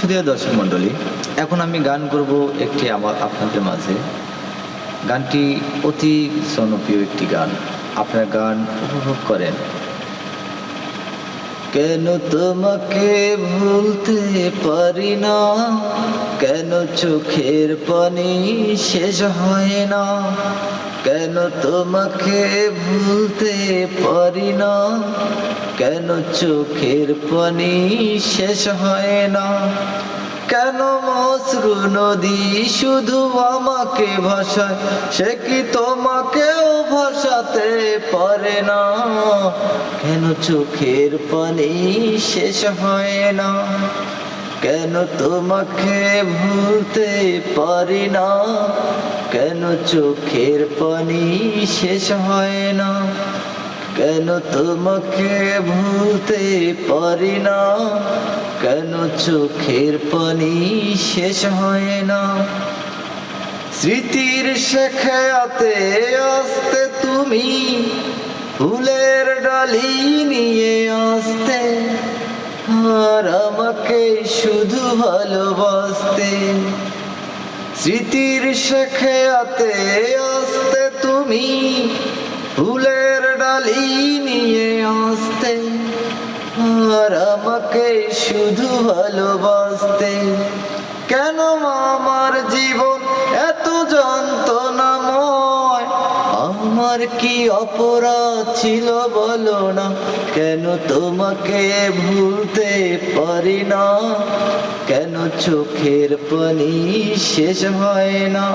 সুধীয় দর্শক মণ্ডলী, এখন আমি গান করব একটি আপনাদের মাঝে। গানটি অতি জনপ্রিয় একটি গান, আপনারা গান উপভোগ করেন। কেন তোমাকে ভুলতে পারি না, কেন চোখের পানি শেষ হয় না, কেন তোমাকে ভুলতে পারি না, কেন চোখের পানি শেষ হয় না, কেন মসরু নদী শুধু আমাকে ভাসায়, সে কি তোমাকেও ভাসাতে পারে না, কেন চোখের পানি শেষ হয় না, কেন তোমাকে ভুলতে পারি না, কেন চোখের পানি শেষ হয় না, কেন তোমাকে ভুলতে পারি না, কেন চোখের পানি শেষ হয় না। স্মৃতির শেখাতে আসতে তুমি ফুলের ডালি নিয়ে আসতে, আর আমাকে শুধু ভালোবাসতে। স্মৃতির শেখাতে আসতে তুমি ফুলের ডালি নিয়ে আসতে, আর আমাকে শুধু ভালোবাসতে। কেন আমার জীবন এত যন্ত্রণাময়, আমার কি অপরাধ ছিল বলো না, কেন তোমাকে ভুলতে পারি না, কেন চোখের পানি শেষ হয় না।